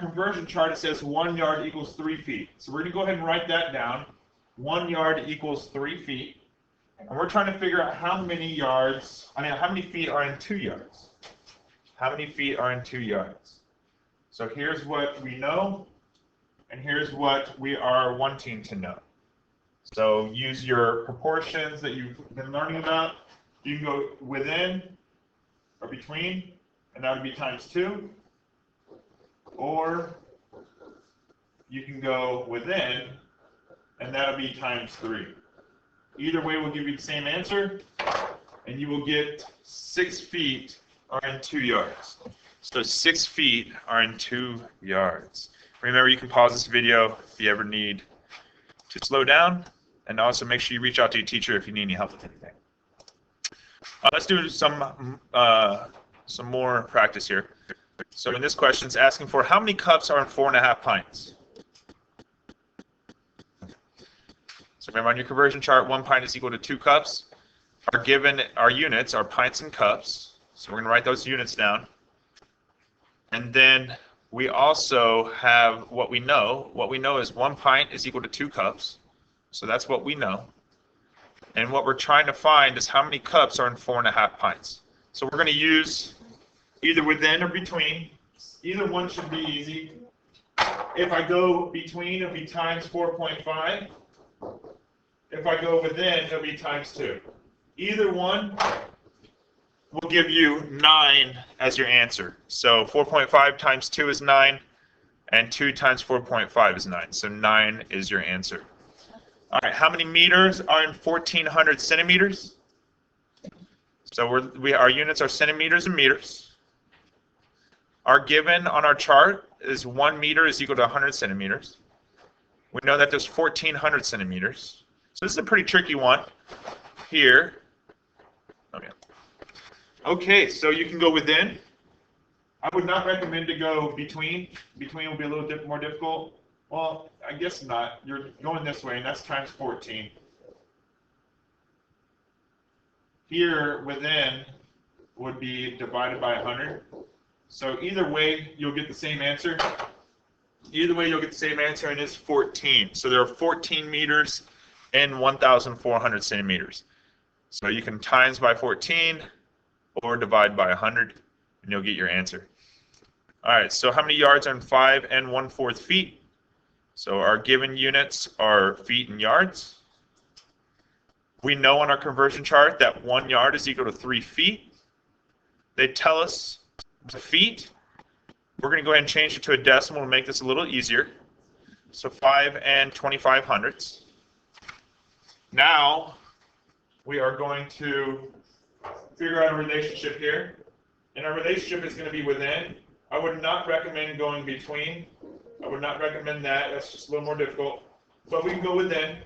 conversion chart, it says 1 yard equals 3 feet. So we're going to go ahead and write that down. 1 yard equals 3 feet. And we're trying to figure out how many feet are in 2 yards. How many feet are in 2 yards? So here's what we know, and here's what we are wanting to know. So use your proportions that you've been learning about. You can go within or between, and that would be times 2. Or you can go within, and that'll be times 3. Either way will give you the same answer, and you will get 6 feet are in 2 yards. So 6 feet are in 2 yards. Remember, you can pause this video if you ever need to slow down, and also make sure you reach out to your teacher if you need any help with anything. Let's do some more practice here. So in this question, it's asking for how many cups are in 4.5 pints? So remember, on your conversion chart, 1 pint is equal to 2 cups. Our units are pints and cups. So we're going to write those units down. And then we also have what we know. What we know is 1 pint is equal to 2 cups. So that's what we know. And what we're trying to find is how many cups are in 4.5 pints. So we're going to use either within or between. Either one should be easy. If I go between, it'll be times 4.5. If I go within, it'll be times 2. Either one will give you 9 as your answer. So 4.5 times 2 is 9, and 2 times 4.5 is 9. So 9 is your answer. All right, how many meters are in 1,400 centimeters? So our units are centimeters and meters. Our given on our chart is 1 meter is equal to 100 centimeters. We know that there's 1,400 centimeters. So this is a pretty tricky one here. Okay, so you can go within. I would not recommend to go between. Between will be a little more difficult. Well, I guess not. You're going this way, and that's times 14. Here, within would be divided by 100. So either way, you'll get the same answer. Either way, you'll get the same answer, and it's 14. So there are 14 meters in 1,400 centimeters. So you can times by 14 or divide by 100, and you'll get your answer. All right, so how many yards are in 5 1/4 feet? So our given units are feet and yards. We know on our conversion chart that 1 yard is equal to 3 feet. They tell us the feet. We're going to go ahead and change it to a decimal to make this a little easier. So 5 25/100. Now we are going to figure out a relationship here. And our relationship is going to be within. I would not recommend going between. I would not recommend that. That's just a little more difficult. But we can go within.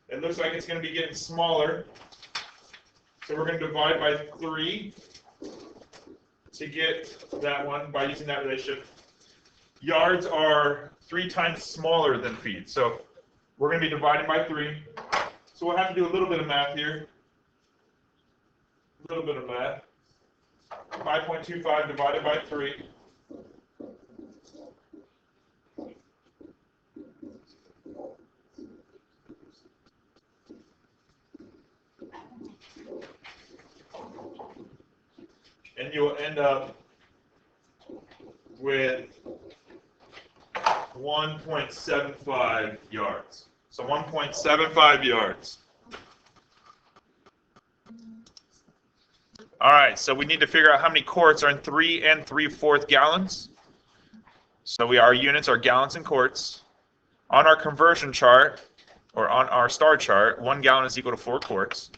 It looks like it's going to be getting smaller. So we're going to divide by 3 to get that one by using that relationship. Yards are 3 times smaller than feet. So we're going to be dividing by 3. So we'll have to do a little bit of math here. A little bit of math. 5.25 divided by 3. And you'll end up with 1.75 yards. So 1.75 yards. All right, so we need to figure out how many quarts are in 3 3/4 gallons. So our units are gallons and quarts. On our conversion chart, or on our star chart, 1 gallon is equal to 4 quarts.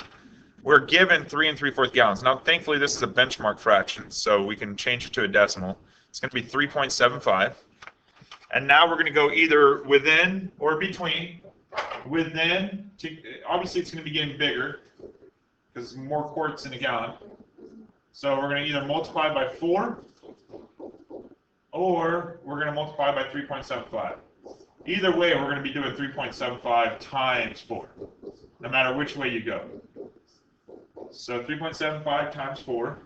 We're given 3 3/4 gallons. Now, thankfully, this is a benchmark fraction, so we can change it to a decimal. It's going to be 3.75. And now we're going to go either within or between. Within, obviously, it's going to be getting bigger because more quarts in a gallon. So we're going to either multiply by 4 or we're going to multiply by 3.75. Either way, we're going to be doing 3.75 times 4, no matter which way you go. So 3.75 times 4.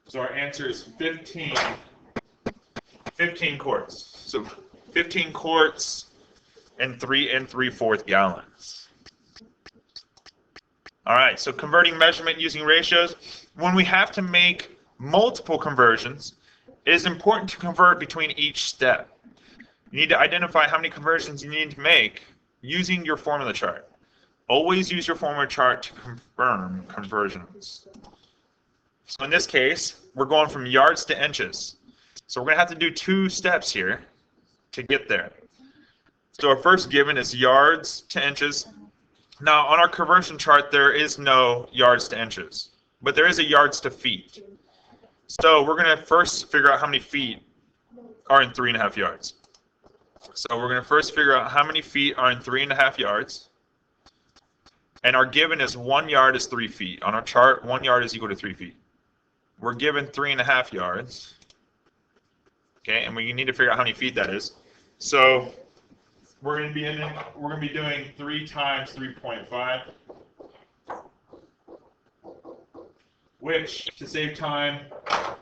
So our answer is 15 quarts. So 15 quarts and 3 3/4 gallons. All right, so converting measurement using ratios. When we have to make multiple conversions, it is important to convert between each step. You need to identify how many conversions you need to make using your formula chart. Always use your formula chart to confirm conversions. So in this case, we're going from yards to inches. So we're going to have to do 2 steps here to get there. So our first given is yards to inches. Now on our conversion chart, there is no yards to inches, but there is a yards to feet. So we're going to first figure out how many feet are in 3.5 yards. So we're going to first figure out how many feet are in 3.5 yards. And our given is 1 yard is 3 feet. On our chart, 1 yard is equal to 3 feet. We're given 3.5 yards. Okay, and we need to figure out how many feet that is. So we're going to be doing 3 times 3.5, which, to save time,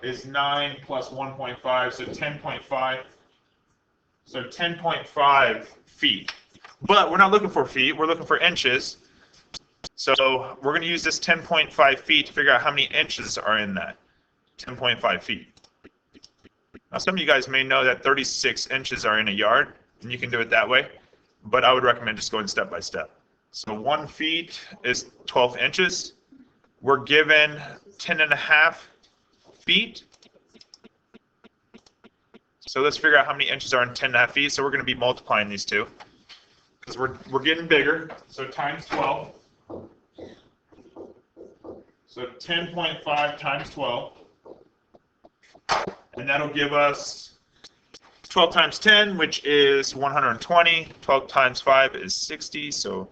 is 9 plus 1.5, so 10.5. So 10.5 feet. But we're not looking for feet, we're looking for inches. So we're going to use this 10.5 feet to figure out how many inches are in that 10.5 feet. Now some of you guys may know that 36 inches are in a yard, and you can do it that way, but I would recommend just going step by step. So 1 feet is 12 inches. We're given 10.5 feet. So let's figure out how many inches are in 10.5 feet. So we're going to be multiplying these two because we're getting bigger. So times 12. So 10.5 times 12. And that'll give us 12 times 10, which is 120. 12 times 5 is 60. So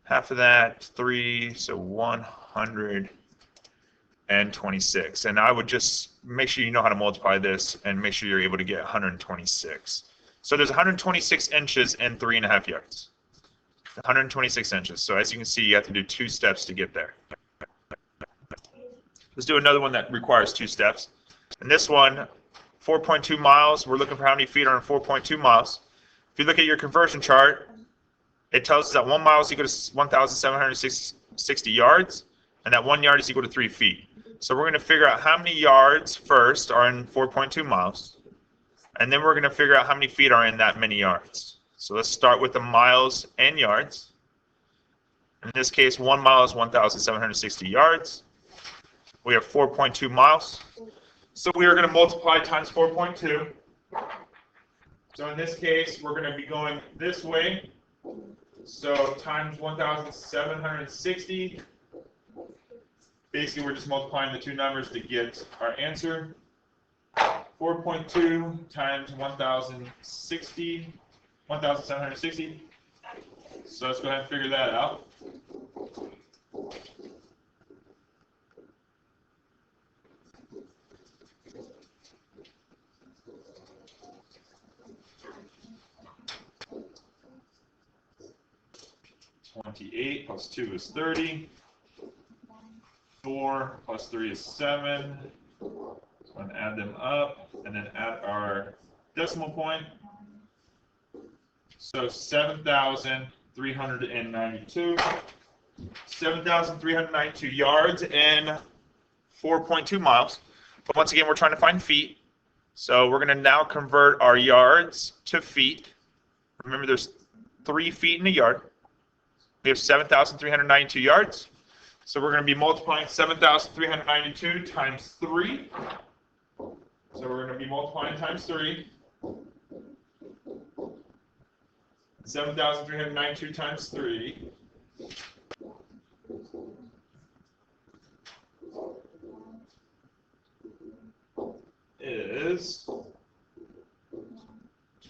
half of that, 3, so 126. And I would just make sure you know how to multiply this and make sure you're able to get 126. So there's 126 inches in 3.5 yards. 126 inches. So as you can see, you have to do 2 steps to get there. Let's do another one that requires 2 steps. And this one, 4.2 miles. We're looking for how many feet are in 4.2 miles. If you look at your conversion chart, it tells us that 1 mile is equal to 1,760 yards, and that 1 yard is equal to 3 feet. So we're going to figure out how many yards first are in 4.2 miles, and then we're going to figure out how many feet are in that many yards. So let's start with the miles and yards. In this case, 1 mile is 1,760 yards. We have 4.2 miles. So we are going to multiply times 4.2. So in this case, we're going to be going this way. So times 1,760. Basically, we're just multiplying the 2 numbers to get our answer. 4.2 times 1,760. So let's go ahead and figure that out. $28 plus 2 is 30. 4 plus 3 is 7. So I'm going to add them up and then add our decimal point. So 7,392. 7,392 yards in 4.2 miles. But once again, we're trying to find feet. So we're going to now convert our yards to feet. Remember, there's 3 feet in a yard. We have 7,392 yards. So we're going to be multiplying 7,392 times 3. So we're going to be multiplying times 3. 7,392 times 3 is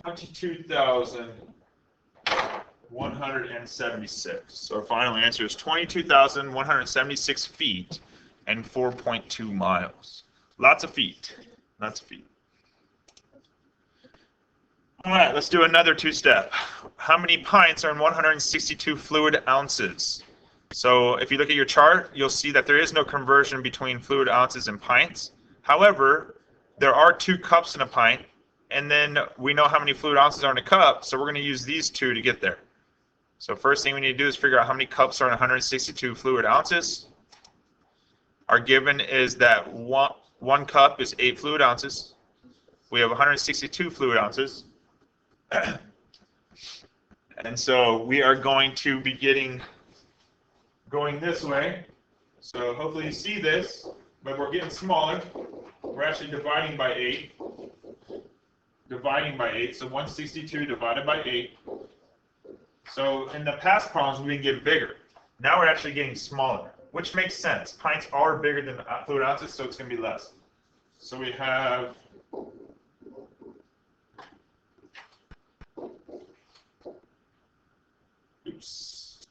22,176. So our final answer is 22,176 feet and 4.2 miles. Lots of feet. Lots of feet. All right, let's do another 2-step. How many pints are in 162 fluid ounces? So if you look at your chart, you'll see that there is no conversion between fluid ounces and pints. However, there are 2 cups in a pint, and then we know how many fluid ounces are in a cup, so we're going to use these 2 to get there. So first thing we need to do is figure out how many cups are in 162 fluid ounces. Our given is that one cup is 8 fluid ounces. We have 162 fluid ounces. And so we are going to be going this way. So hopefully you see this, but we're getting smaller. We're actually dividing by 8. Dividing by 8, so 162 divided by 8. So in the past problems, we didn't get bigger. Now we're actually getting smaller, which makes sense. Pints are bigger than fluid ounces, so it's going to be less. So we have oops.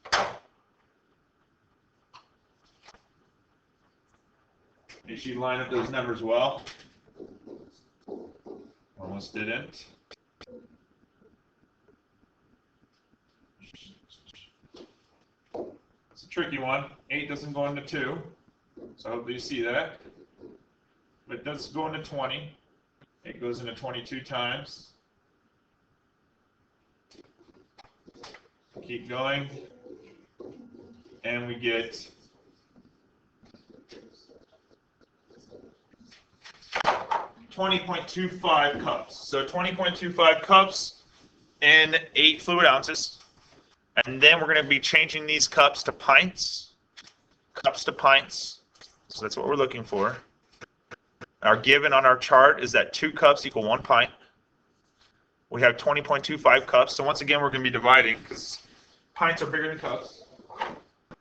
Make sure you line up those numbers well. Almost didn't. It's a tricky one. 8 doesn't go into 2, so hopefully you see that. But it does go into 20. It goes into 22 times. Keep going. And we get 20.25 cups. So 20.25 cups in 8 fluid ounces. And then we're going to be changing these cups to pints. Cups to pints. So that's what we're looking for. Our given on our chart is that 2 cups equal 1 pint. We have 20.25 cups. So once again, we're going to be dividing because pints are bigger than cups.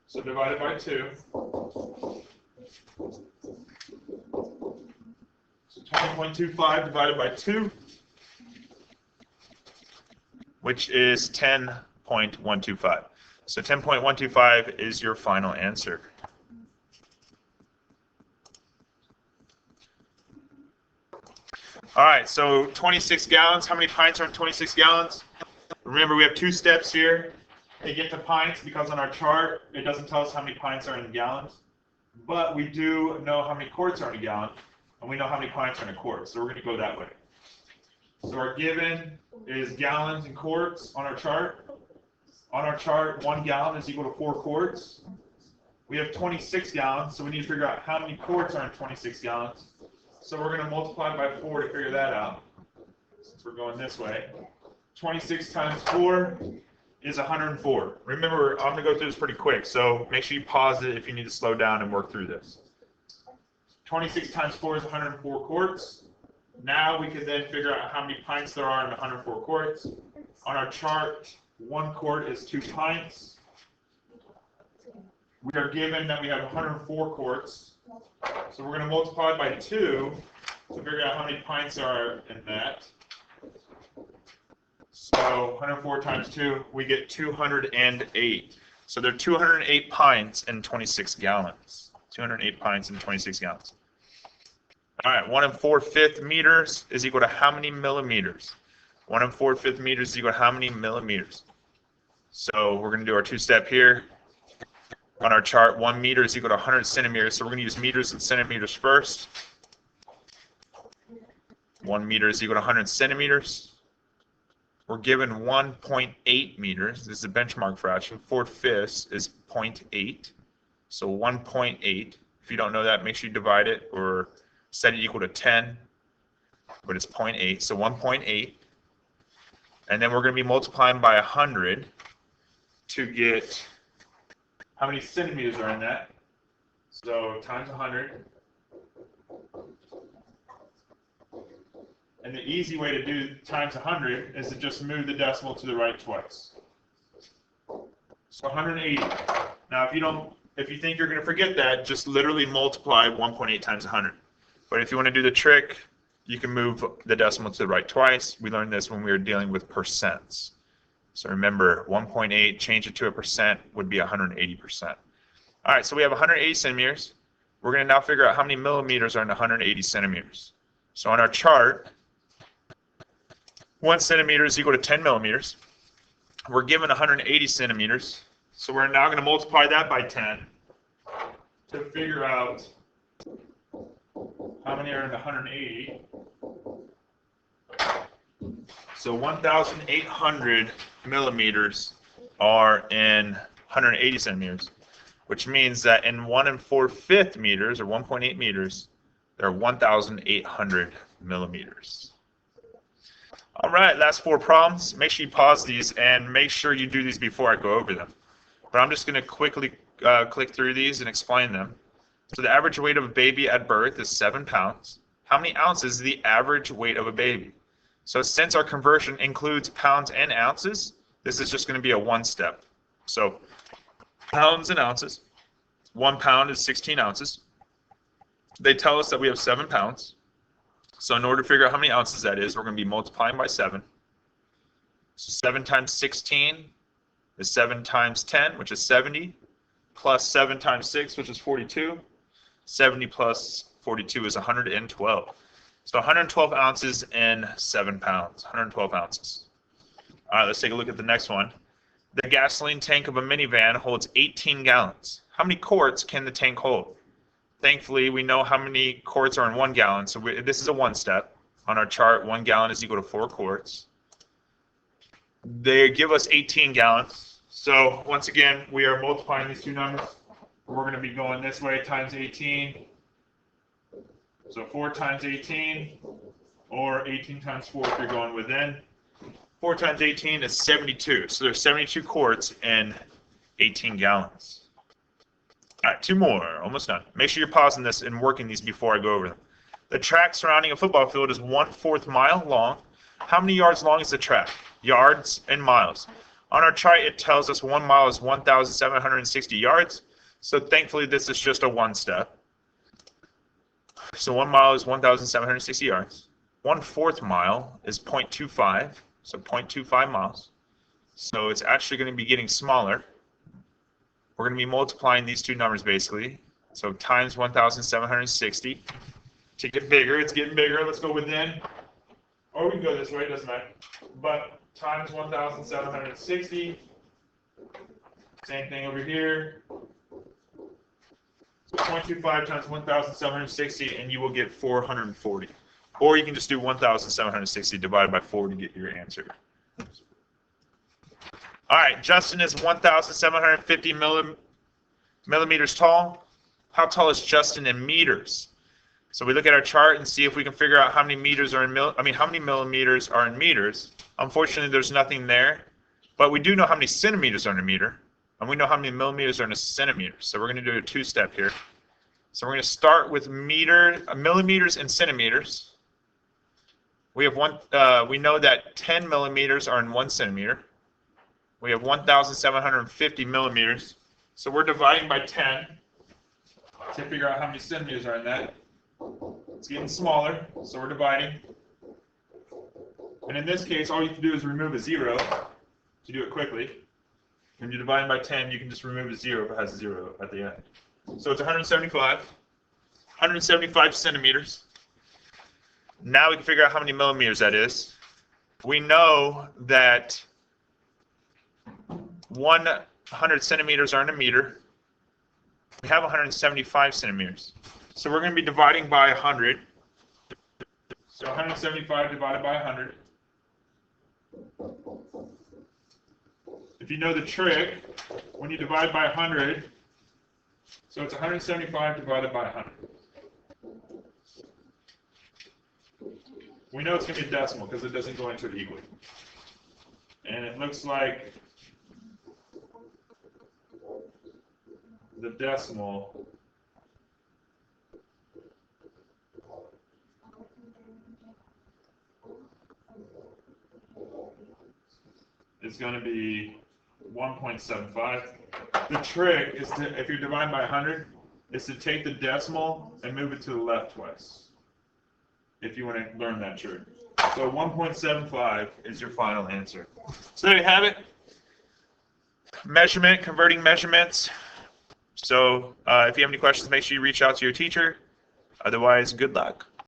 So divided by 2. So 20.25 divided by 2, which is 10.125. So 10.125 is your final answer. All right, so 26 gallons. How many pints are in 26 gallons? Remember, we have 2 steps here to get to pints because on our chart, it doesn't tell us how many pints are in gallons. But we do know how many quarts are in a gallon, and we know how many pints are in a quart. So we're going to go that way. So our given is gallons and quarts on our chart. On our chart, 1 gallon is equal to 4 quarts. We have 26 gallons, so we need to figure out how many quarts are in 26 gallons. So we're going to multiply by 4 to figure that out, since we're going this way. 26 times 4 is 104. Remember, I'm going to go through this pretty quick, so make sure you pause it if you need to slow down and work through this. 26 times 4 is 104 quarts. Now we can then figure out how many pints there are in 104 quarts. On our chart, 1 quart is 2 pints. We are given that we have 104 quarts. So we're going to multiply by 2 to figure out how many pints are in that. So 104 times 2, we get 208. So there are 208 pints in 26 gallons. 208 pints in 26 gallons. All right, 1 4/5 meters is equal to how many millimeters? 1 4/5 meters is equal to how many millimeters? So we're going to do our 2-step here. On our chart, 1 meter is equal to 100 centimeters, so we're going to use meters and centimeters first. 1 meter is equal to 100 centimeters. We're given 1.8 meters. This is a benchmark fraction. 4/5 is 0.8. So 1.8. If you don't know that, make sure you divide it or set it equal to 10. But it's 0.8, so 1.8. And then we're going to be multiplying by 100 to get how many centimeters are in that. So times 100. And the easy way to do times 100 is to just move the decimal to the right twice. So 180. Now if you think you're going to forget that, just literally multiply 1.8 times 100. But if you want to do the trick, you can move the decimal to the right twice. We learned this when we were dealing with percents. So remember, 1.8, change it to a percent, would be 180%. All right, so we have 180 centimeters. We're going to now figure out how many millimeters are in 180 centimeters. So on our chart, 1 centimeter is equal to 10 millimeters. We're given 180 centimeters. So we're now going to multiply that by 10 to figure out How many are in 180? So 1,800 millimeters are in 180 centimeters, which means that in 1 4/5 meters, or 1.8 meters, there are 1,800 millimeters. All right, last 4 problems. Make sure you pause these and make sure you do these before I go over them. But I'm just going to quickly click through these and explain them. So the average weight of a baby at birth is 7 pounds. How many ounces is the average weight of a baby? So since our conversion includes pounds and ounces, this is just going to be a one step. So pounds and ounces. 1 pound is 16 ounces. They tell us that we have 7 pounds. So in order to figure out how many ounces that is, we're going to be multiplying by 7. So 7 times 16 is 7 times 10, which is 70, plus 7 times 6, which is 42. 70 plus 42 is 112. So 112 ounces and 7 pounds, 112 ounces. All right, let's take a look at the next one. The gasoline tank of a minivan holds 18 gallons. How many quarts can the tank hold? Thankfully, we know how many quarts are in 1 gallon, so this is a one step. On our chart, 1 gallon is equal to 4 quarts. They give us 18 gallons. So once again, we are multiplying these two numbers. We're going to be going this way, times 18. So 4 times 18, or 18 times 4 if you're going within. 4 times 18 is 72. So there's 72 quarts and 18 gallons. All right, 2 more, almost done. Make sure you're pausing this and working these before I go over them. The track surrounding a football field is 1/4 mile long. How many yards long is the track? Yards and miles. On our chart, it tells us 1 mile is 1,760 yards. So thankfully, this is just a one step. So 1 mile is 1,760 yards. 1/4 mile is 0.25, so 0.25 miles. So it's actually going to be getting smaller. We're going to be multiplying these two numbers basically. So times 1,760. To get bigger, it's getting bigger. Let's go within. Or we can go this way, it doesn't matter. But times 1,760. Same thing over here. So 0.25 times 1,760, and you will get 440. Or you can just do 1,760 divided by 4 to get your answer. All right, Justin is 1,750 millimeters tall. How tall is Justin in meters? So we look at our chart and see if we can figure out how many meters are in how many millimeters are in meters. Unfortunately, there's nothing there, but we do know how many centimeters are in a meter, and we know how many millimeters are in a centimeter. So we're going to do a two-step here. So we're going to start with millimeters and centimeters. We have we know that 10 millimeters are in 1 centimeter. We have 1,750 millimeters. So we're dividing by 10 to figure out how many centimeters are in that. It's getting smaller, so we're dividing. And in this case, all you have to do is remove a 0 to do it quickly. When you're dividing by 10, you can just remove a 0 if it has a 0 at the end. So it's 175 centimeters. Now we can figure out how many millimeters that is. We know that 100 centimeters are in a meter. We have 175 centimeters. So we're going to be dividing by 100. So 175 divided by 100. If you know the trick, when you divide by 100, so it's 175 divided by 100. We know it's going to be a decimal because it doesn't go into it equally. And it looks like the decimal is going to be 1.75. The trick is to, if you're dividing by 100, is to take the decimal and move it to the left twice, if you want to learn that trick. So 1.75 is your final answer. So there you have it. Measurement, converting measurements. So if you have any questions, make sure you reach out to your teacher. Otherwise, good luck.